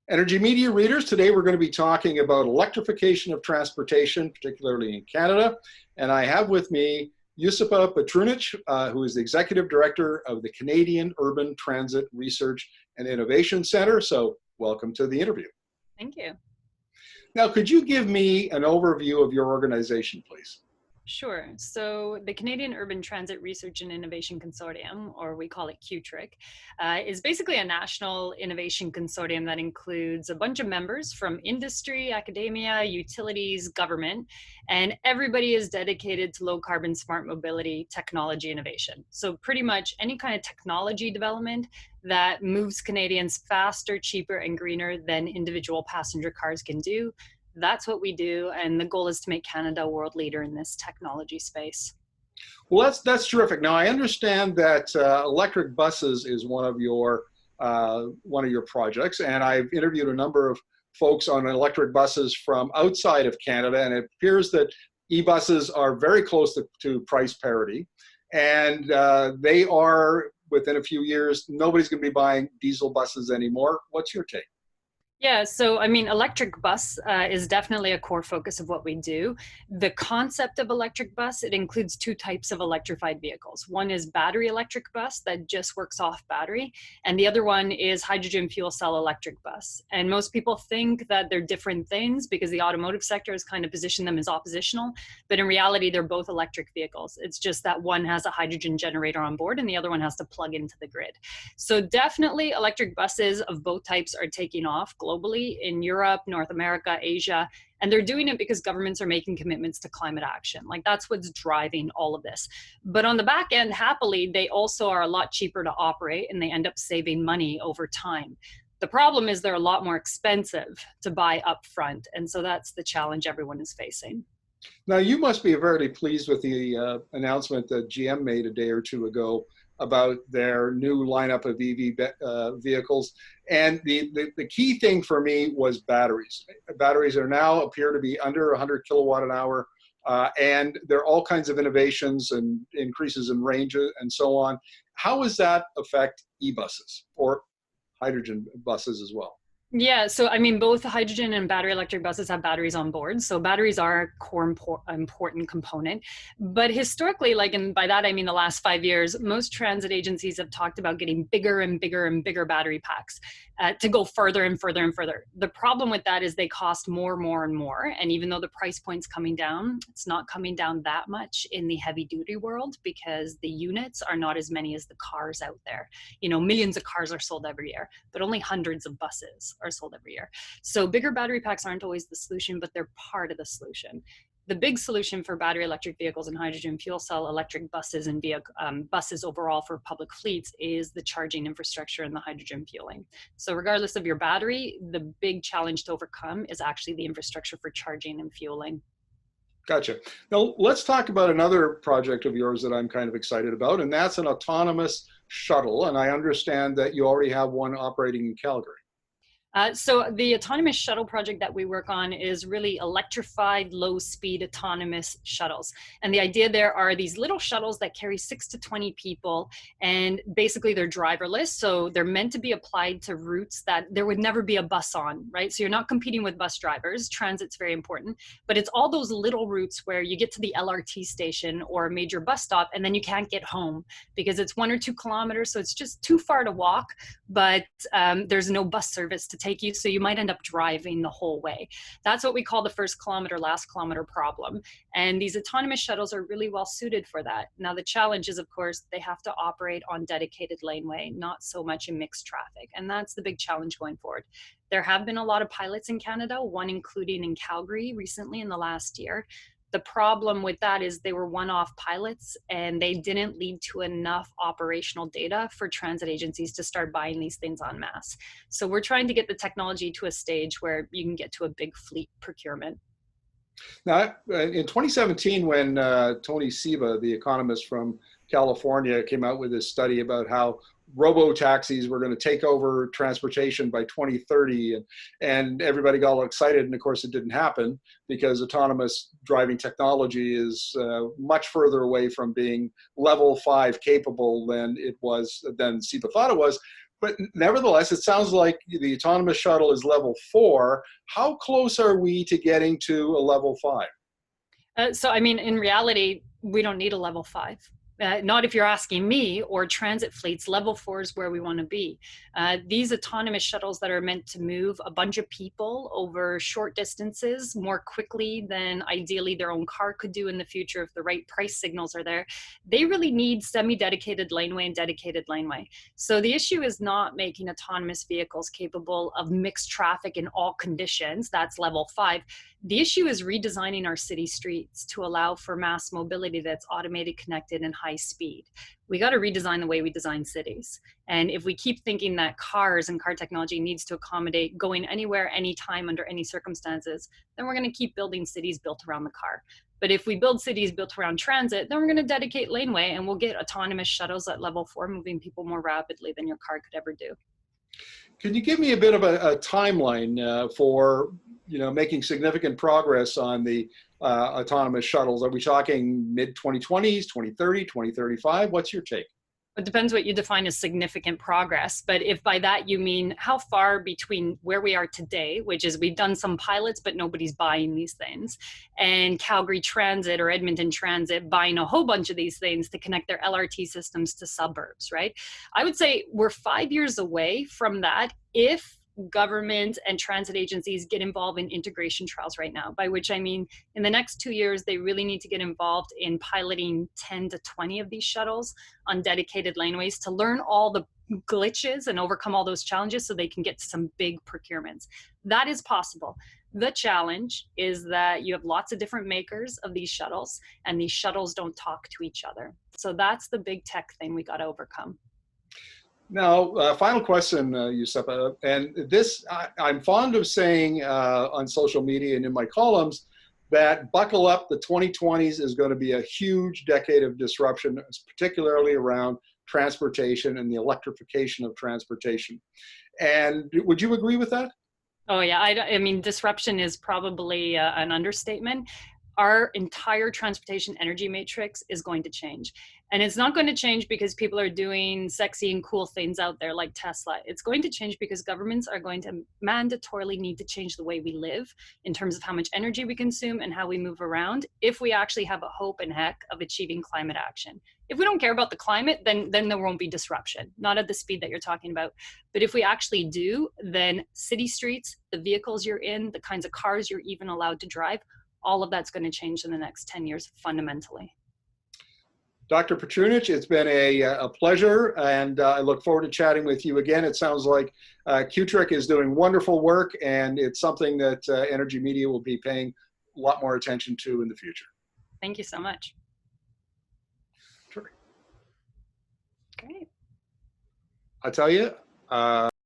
Energy Media readers, today we're going to be talking about electrification of transportation, particularly in Canada. And I have with me Josipa Petrunic, who is the Executive Director of the Canadian Urban Transit Research and Innovation Centre. So welcome to the interview. Thank you. Now, could you give me an overview of your organization, please? Sure. So the Canadian Urban Transit Research and Innovation Consortium, or we call it CUTRIC, is basically a national innovation consortium that includes a bunch of members from industry, academia, utilities, government, and everybody is dedicated to low carbon smart mobility technology innovation. So pretty much any kind of technology development that moves Canadians faster, cheaper, and greener than individual passenger cars can do. That's what we do, and the goal is to make Canada a world leader in this technology space. Well, that's terrific. Now, I understand that electric buses is one of your projects, and I've interviewed a number of folks on electric buses from outside of Canada, and it appears that e-buses are very close to price parity, and they are, within a few years, nobody's going to be buying diesel buses anymore. What's your take? Yeah, so I mean, electric bus is definitely a core focus of what we do. The concept of electric bus, it includes two types of electrified vehicles. One is battery electric bus that just works off battery, and the other one is hydrogen fuel cell electric bus. And most people think that they're different things because the automotive sector has kind of positioned them as oppositional, but in reality, they're both electric vehicles. It's just that one has a hydrogen generator on board and the other one has to plug into the grid. So definitely electric buses of both types are taking off globally in Europe, North America, Asia, and they're doing it because governments are making commitments to climate action. Like, that's what's driving all of this. But on the back end, happily, they also are a lot cheaper to operate and they end up saving money over time. The problem is they're a lot more expensive to buy upfront, and so that's the challenge everyone is facing. Now, you must be very pleased with the announcement that GM made a day or two ago about their new lineup of EV vehicles. And the key thing for me was batteries. Batteries are now appear to be under 100 kilowatt an hour, and there are all kinds of innovations and increases in range and so on. How does that affect e-buses or hydrogen buses as well? Yeah, so I mean, both hydrogen and battery electric buses have batteries on board. So batteries are a core important component. But historically, and by that I mean the last 5 years, most transit agencies have talked about getting bigger and bigger and bigger battery packs to go further and further and further. The problem with that is they cost more and more. And even though the price point's coming down, it's not coming down that much in the heavy duty world because the units are not as many as the cars out there. You know, millions of cars are sold every year, but only hundreds of buses are sold every year. So bigger battery packs aren't always the solution, but they're part of the solution. The big solution for battery electric vehicles and hydrogen fuel cell electric buses and buses overall for public fleets is the charging infrastructure and the hydrogen fueling. So regardless of your battery, the big challenge to overcome is actually the infrastructure for charging and fueling. Gotcha. Now let's talk about another project of yours that I'm kind of excited about, and that's an autonomous shuttle. And I understand that you already have one operating in Calgary. So the autonomous shuttle project that we work on is really electrified, low-speed autonomous shuttles. And the idea there are these little shuttles that carry 6 to 20 people, and basically they're driverless. So they're meant to be applied to routes that there would never be a bus on, right? So you're not competing with bus drivers. Transit's very important, but it's all those little routes where you get to the LRT station or a major bus stop, and then you can't get home because it's 1 or 2 kilometers. So it's just too far to walk, but there's no bus service to take you, so you might end up driving the whole way. That's what we call the first kilometer, last kilometer problem. And these autonomous shuttles are really well suited for that. Now, the challenge is, of course, they have to operate on dedicated laneway, not so much in mixed traffic. And that's the big challenge going forward. There have been a lot of pilots in Canada, one including in Calgary recently in the last year. The problem with that is they were one-off pilots and they didn't lead to enough operational data for transit agencies to start buying these things en masse. So we're trying to get the technology to a stage where you can get to a big fleet procurement. Now, in 2017, when Tony Seba, the economist from California, came out with this study about how robo-taxis were going to take over transportation by 2030, and everybody got all excited, and of course it didn't happen because autonomous driving technology is much further away from being level 5 capable than Seba thought it was. But nevertheless, it sounds like the autonomous shuttle is level 4. How close are we to getting to a level 5? So, I mean, in reality, we don't need a level 5. Not if you're asking me or transit fleets. Level 4 is where we want to be. These autonomous shuttles that are meant to move a bunch of people over short distances more quickly than ideally their own car could do in the future if the right price signals are there, they really need semi-dedicated laneway and dedicated laneway. So the issue is not making autonomous vehicles capable of mixed traffic in all conditions. That's level 5. The issue is redesigning our city streets to allow for mass mobility that's automated, connected, and high speed. We got to redesign the way we design cities. And if we keep thinking that cars and car technology needs to accommodate going anywhere, anytime, under any circumstances, then we're going to keep building cities built around the car. But if we build cities built around transit, then we're going to dedicate laneway and we'll get autonomous shuttles at level 4 moving people more rapidly than your car could ever do. Can you give me a bit of a timeline for making significant progress on the autonomous shuttles? Are we talking mid-2020s, 2030, 2035? What's your take? It depends what you define as significant progress. But if by that you mean how far between where we are today, which is we've done some pilots, but nobody's buying these things, and Calgary Transit or Edmonton Transit buying a whole bunch of these things to connect their LRT systems to suburbs, right? I would say we're 5 years away from that if government and transit agencies get involved in integration trials right now, by which I mean in the next 2 years, they really need to get involved in piloting 10 to 20 of these shuttles on dedicated laneways to learn all the glitches and overcome all those challenges so they can get to some big procurements. That is possible. The challenge is that you have lots of different makers of these shuttles, and these shuttles don't talk to each other. So that's the big tech thing we got to overcome. Now, final question, Josipa, and this, I'm fond of saying on social media and in my columns that buckle up, the 2020s is going to be a huge decade of disruption, particularly around transportation and the electrification of transportation. And would you agree with that? Oh yeah, I mean, disruption is probably an understatement. Our entire transportation energy matrix is going to change. And it's not going to change because people are doing sexy and cool things out there like Tesla. It's going to change because governments are going to mandatorily need to change the way we live in terms of how much energy we consume and how we move around if we actually have a hope and heck of achieving climate action. If we don't care about the climate, then there won't be disruption, not at the speed that you're talking about. But if we actually do, then city streets, the vehicles you're in, the kinds of cars you're even allowed to drive, all of that's going to change in the next 10 years fundamentally. Dr. Petrunic, it's been a pleasure, and I look forward to chatting with you again. It sounds like CUTRIC is doing wonderful work, and it's something that Energy Media will be paying a lot more attention to in the future. Thank you so much. Sure. Great. I tell you,